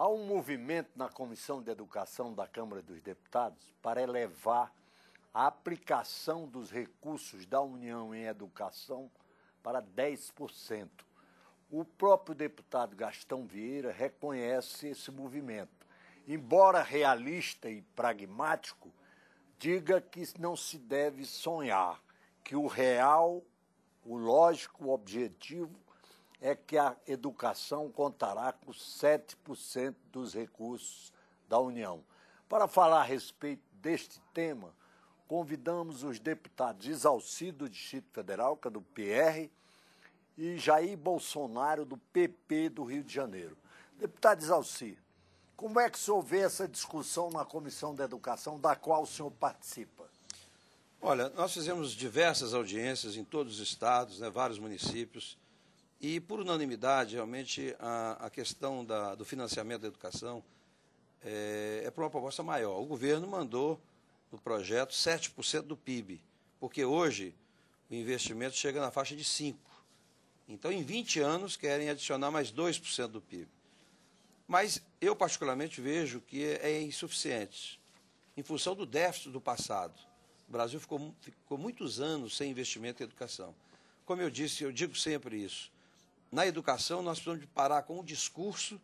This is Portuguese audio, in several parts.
Há um movimento na Comissão de Educação da Câmara dos Deputados para elevar a aplicação dos recursos da União em educação para 10%. O próprio deputado Gastão Vieira reconhece esse movimento. Embora realista e pragmático, diga que não se deve sonhar, que o real, o lógico, o objetivo é que a educação contará com 7% dos recursos da União. Para falar a respeito deste tema, convidamos os deputados Isalci, do Distrito Federal, que é do PR, e Jair Bolsonaro, do PP do Rio de Janeiro. Deputado Isalci, como é que o senhor vê essa discussão na Comissão da Educação, da qual o senhor participa? Olha, nós fizemos diversas audiências em todos os estados, vários municípios, e, por unanimidade, realmente, a questão do financiamento da educação é para uma proposta maior. O governo mandou no projeto 7% do PIB, porque hoje o investimento chega na faixa de 5%. Então, em 20 anos, querem adicionar mais 2% do PIB. Mas eu, particularmente, vejo que é insuficiente, em função do déficit do passado. O Brasil ficou muitos anos sem investimento em educação. Como eu disse, eu digo sempre isso. Na educação, nós precisamos de parar com o discurso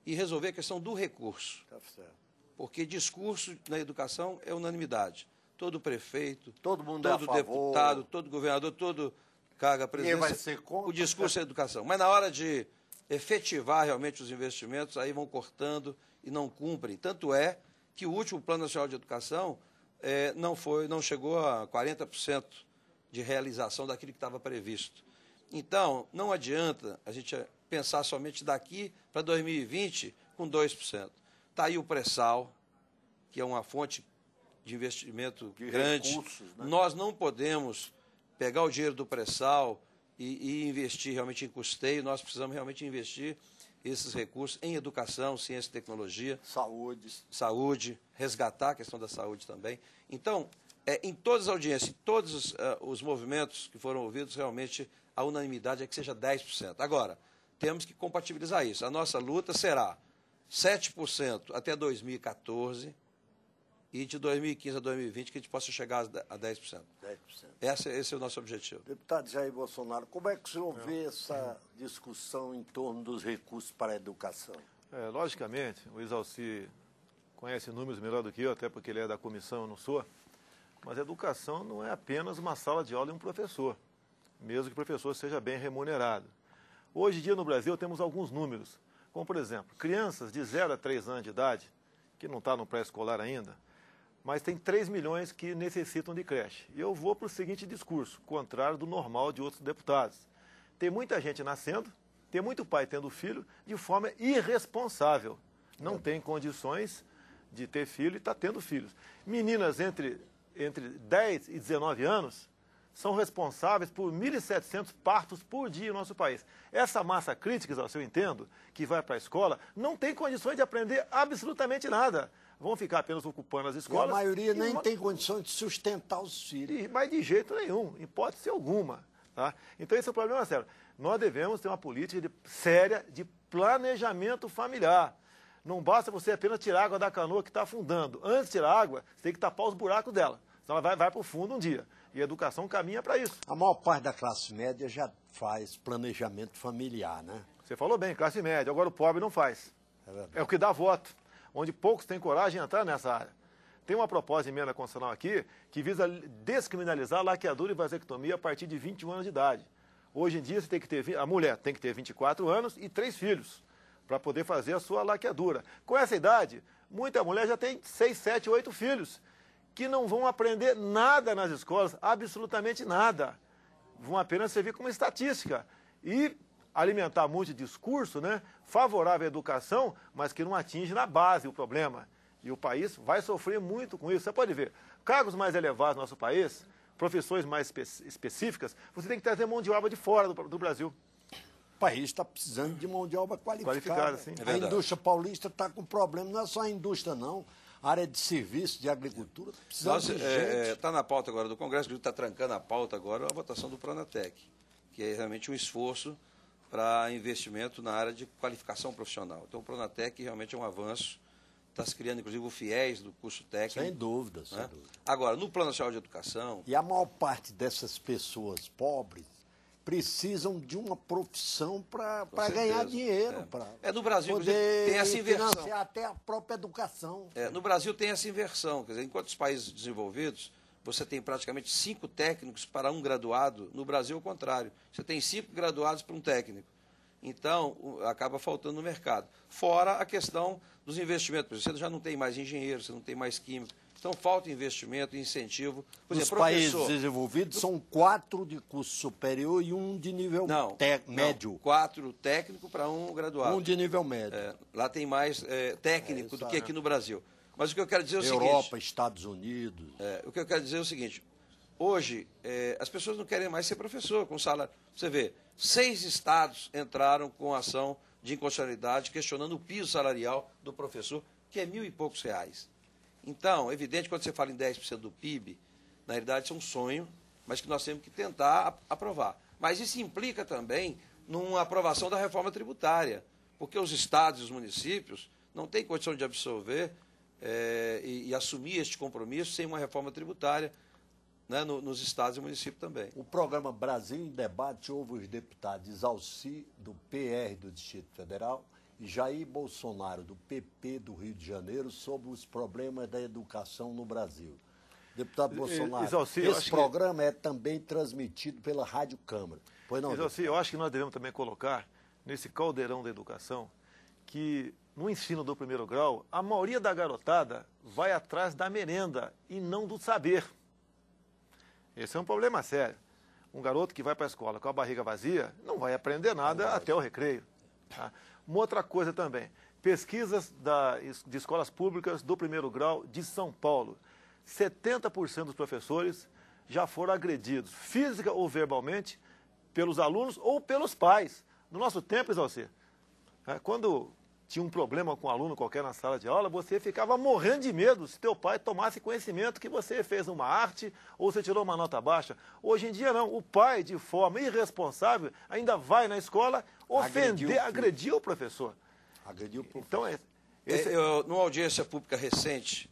e resolver a questão do recurso. Tá certo. Porque discurso na educação é unanimidade. Todo prefeito, todo deputado, todo governador, todo cargo presidência, o discurso é educação. Mas na hora de efetivar realmente os investimentos, aí vão cortando e não cumprem. Tanto é que o último Plano Nacional de Educação não chegou a 40% de realização daquilo que estava previsto. Então, não adianta a gente pensar somente daqui para 2020 com 2%. Está aí o pré-sal, que é uma fonte de investimento grande. Recursos, né? Nós não podemos pegar o dinheiro do pré-sal e investir realmente em custeio. Nós precisamos realmente investir esses recursos em educação, ciência e tecnologia. Saúde, resgatar a questão da saúde também. Então, em todas as audiências, em todos os movimentos que foram ouvidos, realmente a unanimidade é que seja 10%. Agora, temos que compatibilizar isso. A nossa luta será 7% até 2014 e de 2015 a 2020 que a gente possa chegar a 10%. 10%. Esse é o nosso objetivo. Deputado Jair Bolsonaro, como é que o senhor vê essa discussão em torno dos recursos para a educação? Logicamente, o Isalci conhece números melhor do que eu, até porque ele é da comissão, eu não sou. Mas a educação não é apenas uma sala de aula e um professor, mesmo que o professor seja bem remunerado. Hoje em dia, no Brasil, temos alguns números, como, por exemplo, crianças de 0 a 3 anos de idade, que não está no pré-escolar ainda, mas tem 3 milhões que necessitam de creche. E eu vou para o seguinte discurso, contrário do normal de outros deputados. Tem muita gente nascendo, tem muito pai tendo filho de forma irresponsável. Não tem condições de ter filho e está tendo filhos. Meninas entre 10 e 19 anos são responsáveis por 1.700 partos por dia no nosso país. Essa massa crítica, eu entendo, que vai para a escola, não tem condições de aprender absolutamente nada. Vão ficar apenas ocupando as escolas. E a maioria nem tem condições de sustentar os filhos. Mas de jeito nenhum, hipótese alguma. Tá? Então esse é o problema sério. Nós devemos ter uma política séria de planejamento familiar. Não basta você apenas tirar água da canoa que está afundando. Antes de tirar água, você tem que tapar os buracos dela. Senão ela vai para o fundo um dia. E a educação caminha para isso. A maior parte da classe média já faz planejamento familiar, né? Você falou bem, classe média. Agora o pobre não faz. É o que dá voto, onde poucos têm coragem de entrar nessa área. Tem uma proposta de emenda constitucional aqui que visa descriminalizar a laqueadura e vasectomia a partir de 21 anos de idade. Hoje em dia, a mulher tem que ter 24 anos e 3 filhos para poder fazer a sua laqueadura. Com essa idade, muita mulher já tem 6, 7, 8 filhos, que não vão aprender nada nas escolas, absolutamente nada. Vão apenas servir como estatística e alimentar muito discurso, favorável à educação, mas que não atinge na base o problema. E o país vai sofrer muito com isso. Você pode ver, cargos mais elevados no nosso país, profissões mais específicas, você tem que trazer mão de obra de fora do Brasil. O país está precisando de mão de obra qualificada. Sim. A indústria paulista está com problema, não é só a indústria, não. A área de serviço, de agricultura, precisa de gente. Está na pauta agora do Congresso, está trancando a pauta agora a votação do Pronatec, que é realmente um esforço para investimento na área de qualificação profissional. Então, o Pronatec realmente é um avanço. Está se criando, inclusive, o FIES do curso técnico. Sem dúvida, sem né? dúvida. Agora, no Plano Nacional de Educação... E a maior parte dessas pessoas pobres precisam de uma profissão para ganhar dinheiro. No Brasil, poder tem essa inversão. financiar até a própria educação. No Brasil tem essa inversão. Quer dizer, enquanto os países desenvolvidos, você tem praticamente 5 técnicos para um graduado. No Brasil, é o contrário. Você tem 5 graduados para um técnico. Então, acaba faltando no mercado. Fora a questão dos investimentos. Você já não tem mais engenheiro, você não tem mais químico. Então, falta investimento e incentivo. Por Nos exemplo, países desenvolvidos, são 4 de curso superior e 1 de nível médio. 4 técnico para um graduado. 1 de nível médio. Lá tem mais técnico do que aqui no Brasil. Mas o que eu quero dizer é o seguinte... Europa, Estados Unidos... o que eu quero dizer é o seguinte... Hoje, as pessoas não querem mais ser professor com salário. Você vê, 6 estados entraram com ação de inconstitucionalidade questionando o piso salarial do professor, que é R$1.000 e poucos. Então, é evidente, quando você fala em 10% do PIB, na realidade isso é um sonho, mas que nós temos que tentar aprovar. Mas isso implica também numa aprovação da reforma tributária, porque os estados e os municípios não têm condição de absorver e assumir este compromisso sem uma reforma tributária, né, nos estados e municípios também. O programa Brasil em Debate houve os deputados Isalci, do PR do Distrito Federal, e Jair Bolsonaro, do PP do Rio de Janeiro, sobre os problemas da educação no Brasil. Deputado Bolsonaro, Isalci, esse programa é também transmitido pela Rádio Câmara. Pois não, Isalci, eu acho que nós devemos também colocar nesse caldeirão da educação que no ensino do primeiro grau, a maioria da garotada vai atrás da merenda e não do saber. Esse é um problema sério. Um garoto que vai para a escola com a barriga vazia não vai aprender nada até o recreio. Tá? Uma outra coisa também, pesquisas de escolas públicas do primeiro grau de São Paulo. 70% dos professores já foram agredidos, física ou verbalmente, pelos alunos ou pelos pais. No nosso tempo, Isalci, quando tinha um problema com um aluno qualquer na sala de aula, você ficava morrendo de medo se teu pai tomasse conhecimento que você fez uma arte ou você tirou uma nota baixa. Hoje em dia não, o pai, de forma irresponsável, ainda vai na escola agredir o professor. Agrediu o professor. Então, numa audiência pública recente,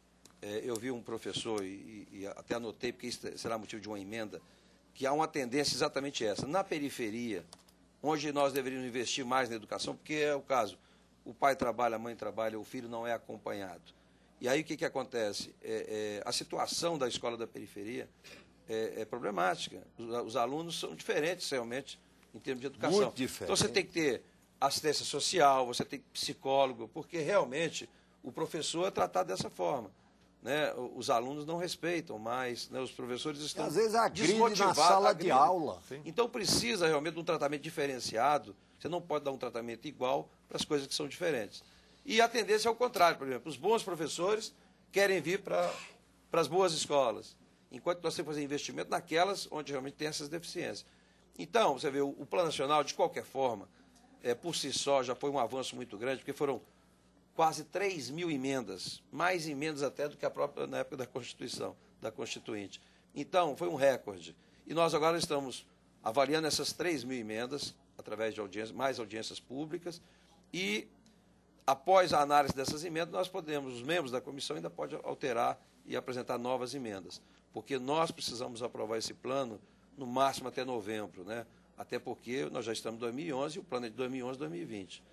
eu vi um professor, e até anotei, porque isso será motivo de uma emenda, que há uma tendência exatamente essa. Na periferia, onde nós deveríamos investir mais na educação, porque é o caso, o pai trabalha, a mãe trabalha, o filho não é acompanhado. E aí o que acontece? A situação da escola da periferia é problemática. Os alunos são diferentes realmente em termos de educação. Muito diferente. Então você tem que ter assistência social, você tem psicólogo, porque realmente o professor é tratado dessa forma. Né? Os alunos não respeitam mais, né? Os professores estão às vezes agride desmotivados na sala de aula. Sim. Então precisa realmente de um tratamento diferenciado. Você não pode dar um tratamento igual para as coisas que são diferentes. E a tendência é o contrário, por exemplo, os bons professores querem vir para as boas escolas, enquanto nós temos que fazer investimento naquelas onde realmente tem essas deficiências. Então, você vê, o Plano Nacional, de qualquer forma, por si só, já foi um avanço muito grande, porque foram quase 3.000 emendas, mais emendas até do que a própria na época da Constituição, da Constituinte. Então, foi um recorde. E nós agora estamos avaliando essas 3.000 emendas, através de mais audiências públicas, e, após a análise dessas emendas, nós podemos, os membros da comissão ainda podem alterar e apresentar novas emendas, porque nós precisamos aprovar esse plano, no máximo até novembro, né? Até porque nós já estamos em 2011 e o plano é de 2011 a 2020.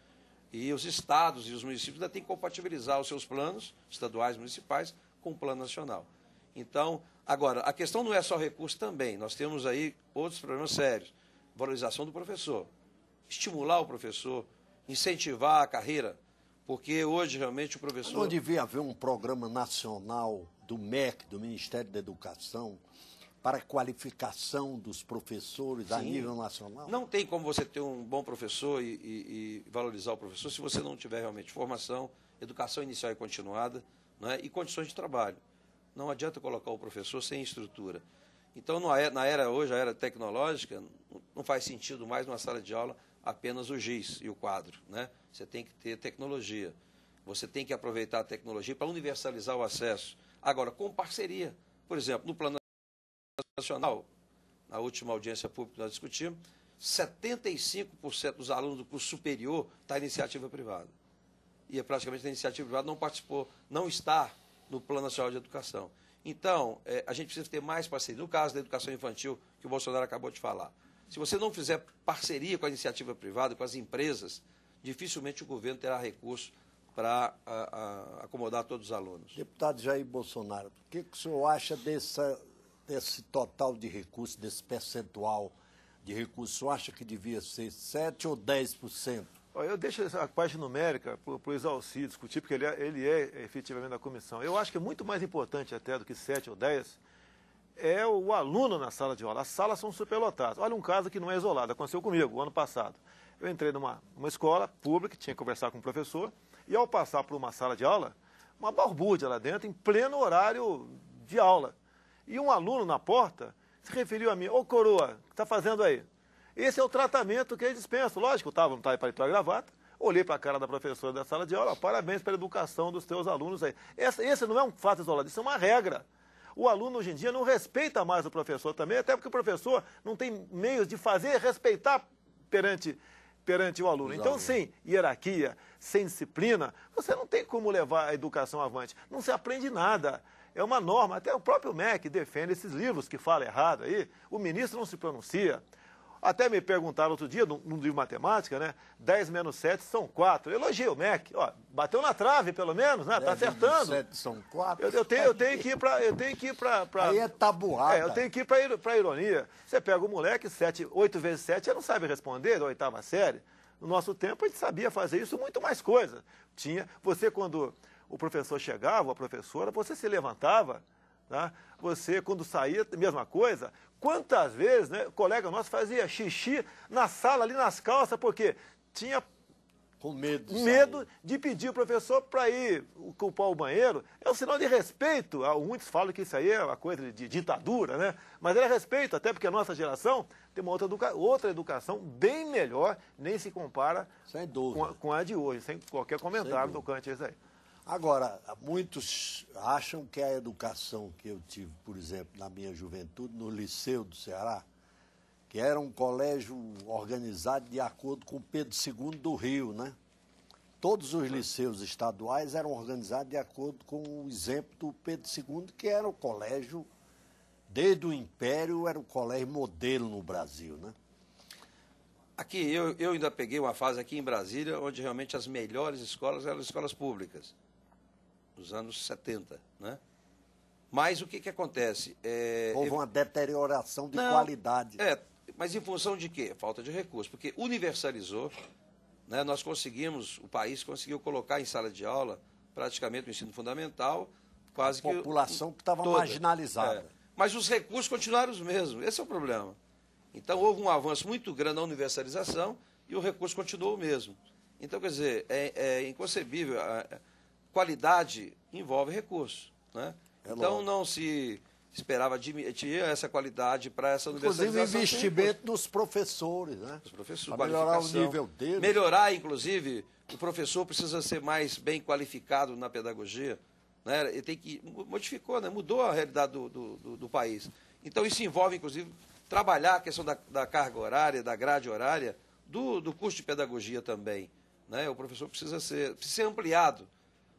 E os estados e os municípios ainda têm que compatibilizar os seus planos, estaduais e municipais, com o plano nacional. Então, agora, a questão não é só recurso também, nós temos aí outros problemas sérios. Valorização do professor, estimular o professor, incentivar a carreira, porque hoje realmente o professor... Não devia haver um programa nacional do MEC, do Ministério da Educação, para a qualificação dos professores a nível nacional? Não tem como você ter um bom professor e valorizar o professor se você não tiver realmente formação, educação inicial e continuada, né, e condições de trabalho. Não adianta colocar o professor sem estrutura. Então, na era hoje, a era tecnológica, não faz sentido mais numa sala de aula apenas o giz e o quadro, né? Você tem que ter tecnologia. Você tem que aproveitar a tecnologia para universalizar o acesso. Agora, com parceria. Por exemplo, no Plano Nacional, na última audiência pública que nós discutimos, 75% dos alunos do curso superior está em iniciativa privada. E praticamente a iniciativa privada não participou, não está no Plano Nacional de Educação. Então, a gente precisa ter mais parceria. No caso da educação infantil, que o Bolsonaro acabou de falar. Se você não fizer parceria com a iniciativa privada, com as empresas, dificilmente o governo terá recurso para acomodar todos os alunos. Deputado Jair Bolsonaro, o que o senhor acha desse total de recursos, desse percentual de recursos? O senhor acha que devia ser 7% ou 10%? Eu deixo a parte numérica para o Isalci discutir, porque ele é efetivamente da comissão. Eu acho que é muito mais importante até do que 7 ou 10 é o aluno na sala de aula. As salas são superlotadas. Olha um caso que não é isolado, aconteceu comigo o ano passado. Eu entrei numa escola pública, tinha que conversar com o professor, e ao passar por uma sala de aula, uma balbúrdia lá dentro, em pleno horário de aula. E um aluno na porta se referiu a mim: ô coroa, o que está fazendo aí? Esse é o tratamento que ele dispensa. Lógico, eu estava no paletó e gravata, olhei para a cara da professora da sala de aula: parabéns pela educação dos teus alunos aí. Esse não é um fato isolado, isso é uma regra. O aluno hoje em dia não respeita mais o professor também, até porque o professor não tem meios de fazer respeitar perante o aluno. Então, sem hierarquia, sem disciplina, você não tem como levar a educação avante. Não se aprende nada. É uma norma. Até o próprio MEC defende esses livros que falam errado aí. O ministro não se pronuncia. Até me perguntaram outro dia, num livro de matemática, né? 10 menos 7 são 4. Eu elogiei o MEC. Ó, bateu na trave, pelo menos, né? Está acertando. 7 são 4. Eu tenho que ir para... Aí é tabuada. Eu tenho que ir para a ironia. Você pega o moleque, 8 vezes 7, ele não sabe responder, da 8ª série. No nosso tempo, a gente sabia fazer isso, muito mais coisa. Você, quando o professor chegava, a professora, você se levantava, tá? Você, quando saía, mesma coisa. Quantas vezes, né, o colega nosso fazia xixi na sala, ali nas calças, porque tinha com medo de pedir o professor para ir ocupar o banheiro. É um sinal de respeito. Muitos falam que isso aí é uma coisa de ditadura, né? Mas era respeito, até porque a nossa geração tem uma outra educação bem melhor, nem se compara sem dúvida com a de hoje, sem qualquer comentário tocante a isso aí. Agora, muitos acham que a educação que eu tive, por exemplo, na minha juventude, no Liceu do Ceará, que era um colégio organizado de acordo com Pedro II do Rio, né? Todos os liceus estaduais eram organizados de acordo com o exemplo do Pedro II, que era o colégio, desde o Império, era o colégio modelo no Brasil, né? Aqui, eu ainda peguei uma fase aqui em Brasília, onde realmente as melhores escolas eram as escolas públicas, nos anos 70, né? Mas o que acontece? Houve uma deterioração de qualidade. Mas em função de quê? Falta de recursos, porque universalizou, né? O país conseguiu colocar em sala de aula praticamente o ensino fundamental, quase que... A população que estava marginalizada. Mas os recursos continuaram os mesmos, esse é o problema. Então, houve um avanço muito grande na universalização e o recurso continuou o mesmo. Então, quer dizer, é inconcebível. Qualidade envolve recurso, né? Então, não se esperava admitir essa qualidade para essa universalização. Inclusive, investimento nos professores, né? Os professores, para melhorar o nível deles. Melhorar, inclusive, o professor precisa ser mais bem qualificado na pedagogia, né? Ele tem que... Modificou, né? Mudou a realidade do país. Então, isso envolve, inclusive, trabalhar a questão da carga horária, da grade horária, do curso de pedagogia também, né? O professor precisa ser ampliado,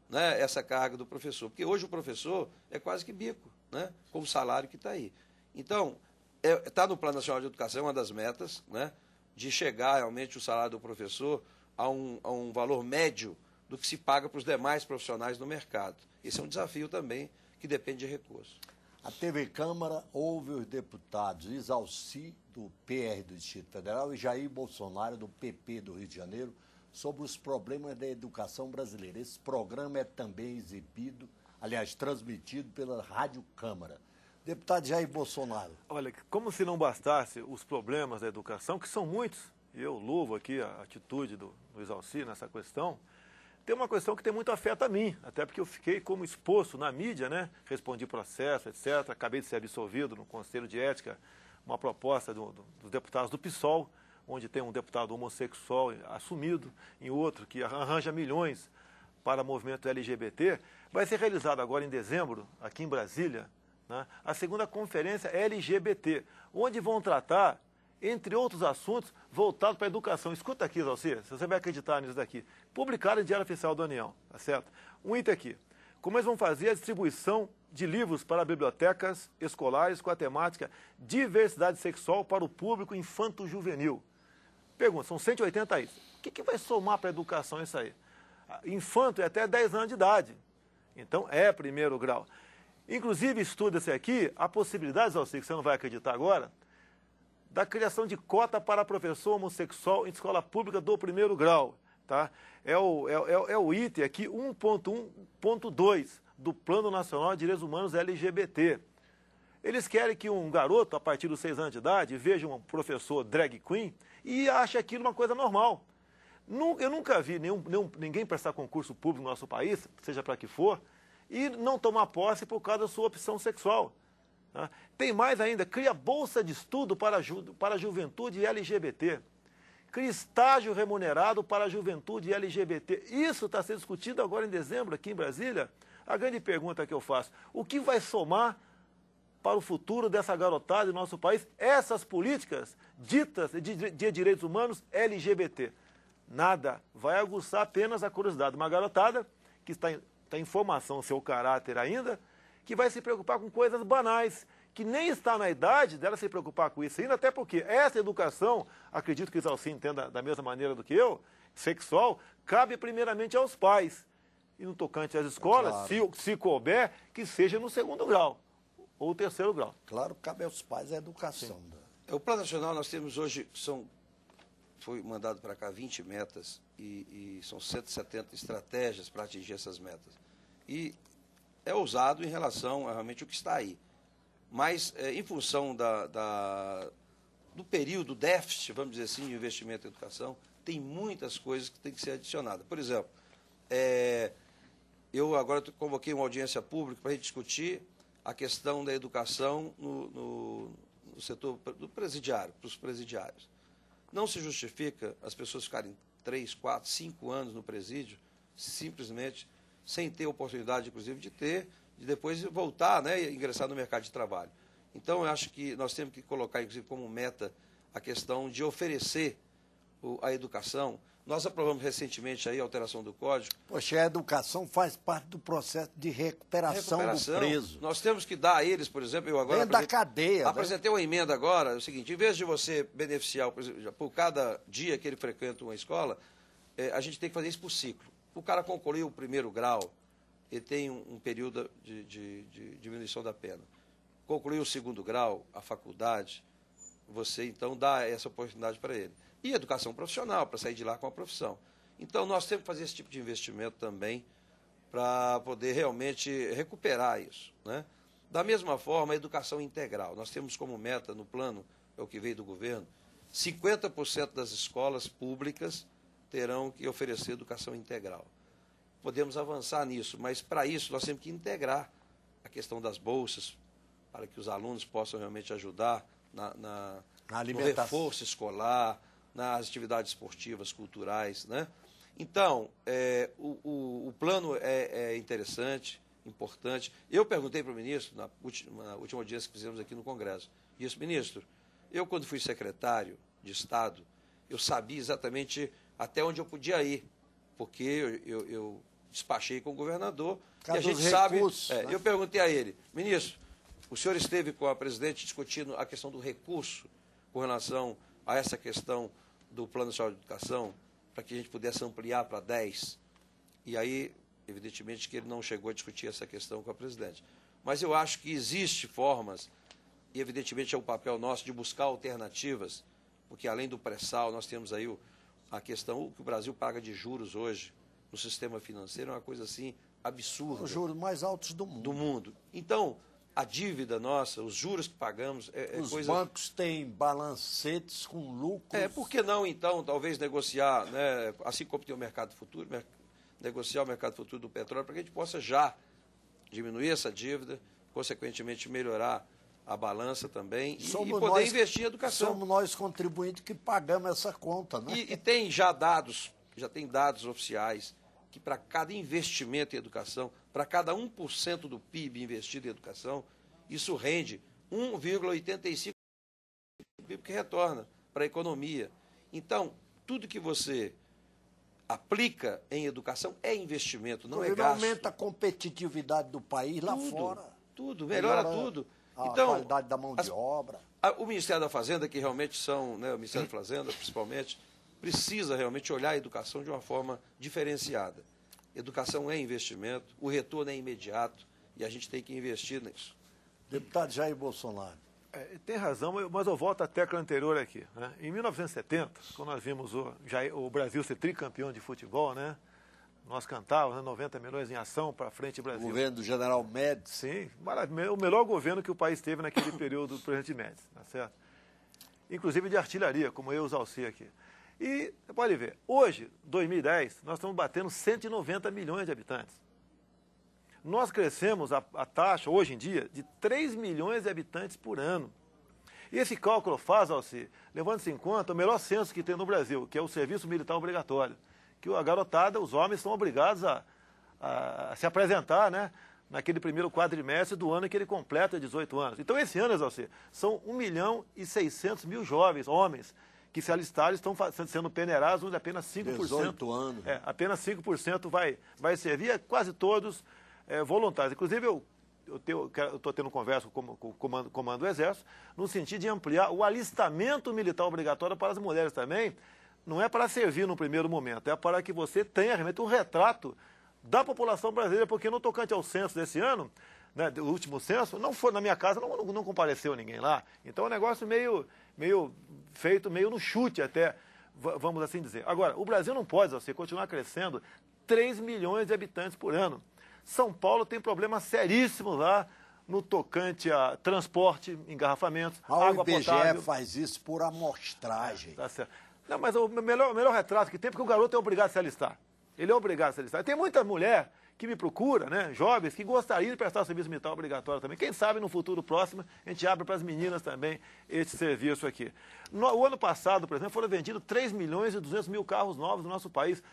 né, essa carga do professor, porque hoje o professor é quase que bico, né, com o salário que está aí. Então, está no Plano Nacional de Educação, uma das metas, né, de chegar realmente o salário do professor a um valor médio do que se paga para os demais profissionais no mercado. Esse é um desafio também que depende de recursos. A TV Câmara ouve os deputados Isalci, do PR do Distrito Federal, e Jair Bolsonaro, do PP do Rio de Janeiro, sobre os problemas da educação brasileira. Esse programa é também exibido, aliás, transmitido pela Rádio Câmara. Deputado Jair Bolsonaro. Olha, como se não bastasse os problemas da educação, que são muitos, e eu louvo aqui a atitude do Isalci nessa questão, tem uma questão que tem muito afeto a mim, até porque eu fiquei como exposto na mídia, né? Respondi processo, etc. Acabei de ser absolvido no Conselho de Ética, uma proposta dos deputados do PSOL, onde tem um deputado homossexual assumido, em outro que arranja milhões para o movimento LGBT. Vai ser realizado agora em dezembro, aqui em Brasília, né, a segunda conferência LGBT, onde vão tratar entre outros assuntos, voltados para a educação. Escuta aqui, Zalci, se você vai acreditar nisso daqui. Publicado em Diário Oficial da União, tá certo? Um item aqui. Como eles vão fazer a distribuição de livros para bibliotecas escolares com a temática diversidade sexual para o público infanto-juvenil. Pergunta, são 180 itens. O que vai somar para a educação isso aí? Infanto é até 10 anos de idade. Então, é primeiro grau. Inclusive, estuda-se aqui a possibilidade, Zalci, que você não vai acreditar agora, da criação de cota para professor homossexual em escola pública do primeiro grau. Tá? É o item aqui 1.1.2 do Plano Nacional de Direitos Humanos LGBT. Eles querem que um garoto, a partir dos 6 anos de idade, veja um professor drag queen e ache aquilo uma coisa normal. Eu nunca vi ninguém prestar concurso público no nosso país, seja para que for, e não tomar posse por causa da sua opção sexual. Tá? Tem mais ainda, cria bolsa de estudo para a juventude LGBT. Cria estágio remunerado para a juventude LGBT. Isso está sendo discutido agora em dezembro aqui em Brasília. A grande pergunta que eu faço, o que vai somar para o futuro dessa garotada do nosso país, essas políticas ditas de direitos humanos LGBT? Nada. Vai aguçar apenas a curiosidade. Uma garotada que está em formação, seu caráter ainda, que vai se preocupar com coisas banais, que nem está na idade dela se preocupar com isso ainda, até porque essa educação, acredito que o Zalci entenda da mesma maneira do que eu, sexual, cabe primeiramente aos pais. E no tocante às escolas, claro, se couber, que seja no 2º grau ou 3º grau. Claro, cabe aos pais a educação. O Plano Nacional, nós temos hoje, foi mandado para cá 20 metas e são 170 estratégias para atingir essas metas. E é ousado em relação a realmente o que está aí. Mas, em função do período déficit, vamos dizer assim, de investimento em educação, tem muitas coisas que têm que ser adicionadas. Por exemplo, eu agora convoquei uma audiência pública para a gente discutir a questão da educação no setor do presidiário, para os presidiários. Não se justifica as pessoas ficarem 3, 4, 5 anos no presídio, simplesmente sem ter oportunidade, inclusive, de depois voltar, né, e ingressar no mercado de trabalho. Então, eu acho que nós temos que colocar, inclusive, como meta a questão de oferecer a educação. Nós aprovamos recentemente aí a alteração do Código. Poxa, a educação faz parte do processo de recuperação do preso. Nós temos que dar a eles, por exemplo, eu agora da cadeia, apresentei uma emenda agora, é o seguinte, em vez de você beneficiar por cada dia que ele frequenta uma escola, a gente tem que fazer isso por ciclo. O cara concluiu o primeiro grau, ele tem um período de diminuição da pena. Concluiu o 2º grau, a faculdade, você então dá essa oportunidade para ele. E educação profissional, para sair de lá com a profissão. Então, nós temos que fazer esse tipo de investimento também para poder realmente recuperar isso, né? Da mesma forma, a educação integral. Nós temos como meta no plano, é o que veio do governo, 50% das escolas públicas terão que oferecer educação integral. Podemos avançar nisso, mas para isso nós temos que integrar a questão das bolsas, para que os alunos possam realmente ajudar no reforço escolar, nas atividades esportivas, culturais, né? Então, o plano é interessante, importante. Eu perguntei para o ministro, na última audiência que fizemos aqui no Congresso, disse, ministro, eu quando fui secretário de Estado, eu sabia exatamente até onde eu podia ir, porque eu despachei com o governador, e a gente sabe... Né? Eu perguntei a ele, ministro, o senhor esteve com a presidente discutindo a questão do recurso com relação a essa questão do Plano Nacional de Educação, para que a gente pudesse ampliar para 10. E aí, evidentemente, que ele não chegou a discutir essa questão com a presidente. Mas eu acho que existem formas, e evidentemente é o papel nosso de buscar alternativas, porque além do pré-sal, nós temos aí a questão que o Brasil paga de juros hoje no sistema financeiro, é uma coisa assim absurda. Os juros mais altos do mundo. Então, a dívida nossa, os juros que pagamos... Os bancos têm balancetes com lucros... Por que não, então, talvez negociar, né, assim como tem o mercado futuro, negociar o mercado futuro do petróleo, para que a gente possa já diminuir essa dívida, consequentemente melhorar a balança também e poder investir em educação. Somos nós, contribuintes, que pagamos essa conta, né? E tem já tem dados oficiais que para cada investimento em educação, para cada 1% do PIB investido em educação, isso rende 1,85 PIB que retorna para a economia. Então, tudo que você aplica em educação é investimento, não é gasto. Aumenta a competitividade do país lá fora. Tudo, melhora tudo. A então, qualidade da mão de obra. O Ministério da Fazenda, que realmente são, né, o Ministério da Fazenda, principalmente, precisa realmente olhar a educação de uma forma diferenciada. Educação é investimento, o retorno é imediato e a gente tem que investir nisso. Deputado Jair Bolsonaro. Tem razão, mas eu volto à tecla anterior aqui. Né? Em 1970, quando nós vimos o Brasil ser tricampeão de futebol, né? Nós cantávamos, né, 90 milhões em ação para frente Brasil. O governo do General Médici. Sim, o melhor governo que o país teve naquele período do presidente Médici, tá certo? Inclusive de artilharia, como eu exalci aqui. E você pode ver, hoje, 2010, nós estamos batendo 190 milhões de habitantes. Nós crescemos a taxa, hoje em dia, de 3 milhões de habitantes por ano. E esse cálculo faz, Alci, levando-se em conta o melhor censo que tem no Brasil, que é o serviço militar obrigatório. Que a garotada, os homens, são obrigados a se apresentar, né, naquele primeiro quadrimestre do ano que ele completa 18 anos. Então, esse ano, Alci, são 1.600.000 jovens, homens, que se alistaram estão sendo peneirados, onde apenas 5%. 18 anos. Apenas 5% vai servir, quase todos voluntários. Inclusive, eu estou tendo conversa com o comando do Exército, no sentido de ampliar o alistamento militar obrigatório para as mulheres também. Não é para servir no primeiro momento, é para que você tenha realmente um retrato da população brasileira, porque no tocante ao censo desse ano, né, do último censo, não foi na minha casa, não compareceu ninguém lá. Então é um negócio meio feito, meio no chute até, vamos assim dizer. Agora, o Brasil não pode, assim, continuar crescendo 3 milhões de habitantes por ano. São Paulo tem problemas seríssimos lá no tocante a transporte, engarrafamentos, água potável. O IBGE faz isso por amostragem. Tá certo. Não, mas o melhor retrato que tem, porque o garoto é obrigado a se alistar. Ele é obrigado a se alistar. Tem muita mulher que me procura, né, jovens, que gostariam de prestar o serviço militar obrigatório também. Quem sabe no futuro próximo a gente abre para as meninas também esse serviço aqui. O ano passado, por exemplo, foram vendidos 3 milhões e 200 mil carros novos no nosso país.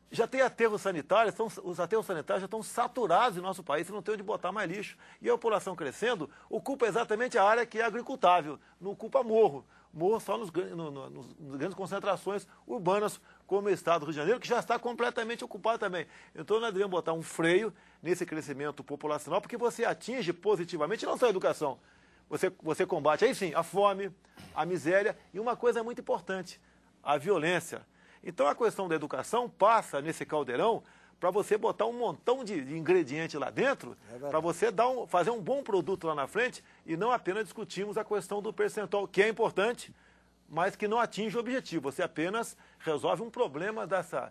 Já tem aterros sanitários, os aterros sanitários já estão saturados no nosso país, não tem onde botar mais lixo. E a população crescendo ocupa exatamente a área que é agricultável, não ocupa morro. Morro só nas grandes concentrações urbanas, como o estado do Rio de Janeiro, que já está completamente ocupado também. Então nós devemos botar um freio nesse crescimento populacional, porque você atinge positivamente não só a educação, você combate aí sim a fome, a miséria e uma coisa muito importante, a violência. Então a questão da educação passa nesse caldeirão para você botar um montão de ingredientes lá dentro, para você fazer um bom produto lá na frente e não apenas discutirmos a questão do percentual, que é importante, mas que não atinge o objetivo. Você apenas resolve um problema dessa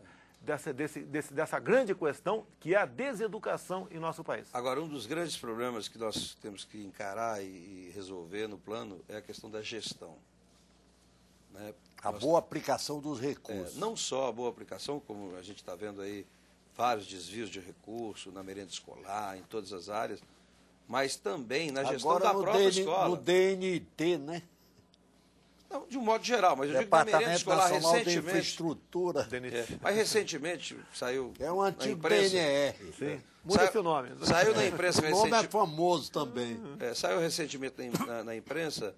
grande questão, que é a deseducação em nosso país. Agora, um dos grandes problemas que nós temos que encarar e resolver no plano é a questão da gestão. Né? A boa aplicação dos recursos. Não só a boa aplicação, como a gente está vendo aí, vários desvios de recursos na merenda escolar, em todas as áreas, mas também na gestão da própria escola. No DNT, né? Não, de um modo geral, mas eu digo que na merenda escolar recentemente... de Infraestrutura. Mas recentemente saiu um antigo imprensa, DNR. Sim. Muda seu nome. Saiu na imprensa recentemente. O nome é famoso também. Saiu recentemente na imprensa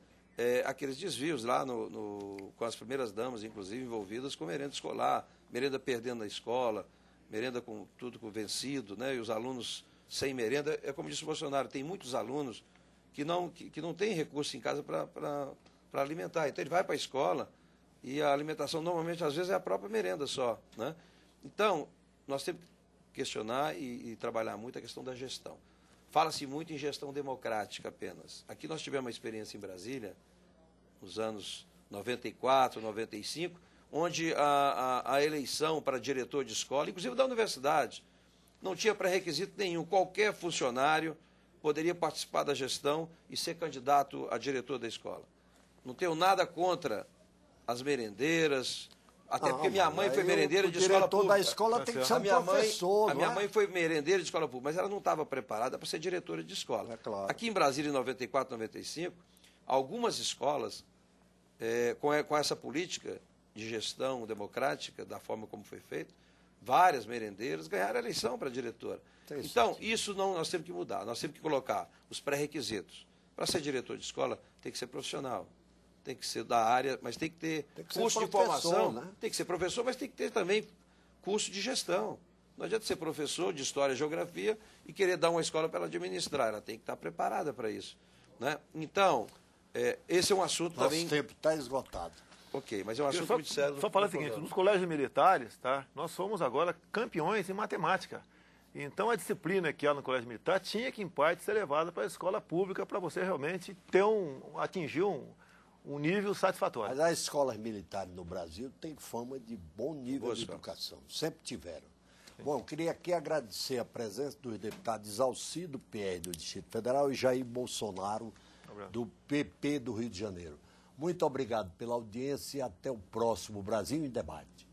aqueles desvios lá com as primeiras damas, inclusive, envolvidas com merenda escolar, merenda perdendo na escola, merenda com tudo vencido, né? E os alunos sem merenda. É como disse o Bolsonaro, tem muitos alunos que não têm recurso em casa para alimentar. Então ele vai para a escola e a alimentação normalmente, às vezes, é a própria merenda só, né? Então, nós temos que questionar e trabalhar muito a questão da gestão. Fala-se muito em gestão democrática apenas. Aqui nós tivemos uma experiência em Brasília, nos anos 94, 95, onde a eleição para diretor de escola, inclusive da universidade, não tinha pré-requisito nenhum. Qualquer funcionário poderia participar da gestão e ser candidato a diretor da escola. Não tenho nada contra as merendeiras, até porque minha mãe foi merendeira de escola pública. O diretor da escola tem que ser um professor, A minha mãe foi merendeira de escola pública, mas ela não estava preparada para ser diretora de escola. É claro. Aqui em Brasília, em 94, 95, algumas escolas, com essa política de gestão democrática, da forma como foi feito, várias merendeiras ganharam a eleição para diretora. Então, isso nós temos que mudar, nós temos que colocar os pré-requisitos. Para ser diretor de escola, tem que ser profissional, tem que ser da área, mas tem que ter ser curso de professor, formação, né? tem que ser professor, mas tem que ter também curso de gestão. Não adianta ser professor de História e Geografia e querer dar uma escola para ela administrar, ela tem que estar preparada para isso. Né? Então, esse é um assunto Nosso também... tempo está esgotado. Ok, mas é um assunto Só, muito sério. só falar o seguinte, nos colégios militares, tá, nós somos agora campeões em matemática. Então, a disciplina que há no colégio militar tinha que, em parte, ser levada para a escola pública para você realmente ter atingir um nível satisfatório. Mas as escolas militares no Brasil têm fama de bom nível de educação. Sempre tiveram. Bom, eu queria aqui agradecer a presença dos deputados Isalci, do PR do Distrito Federal, e Jair Bolsonaro, do PP do Rio de Janeiro. Muito obrigado pela audiência e até o próximo Brasil em Debate.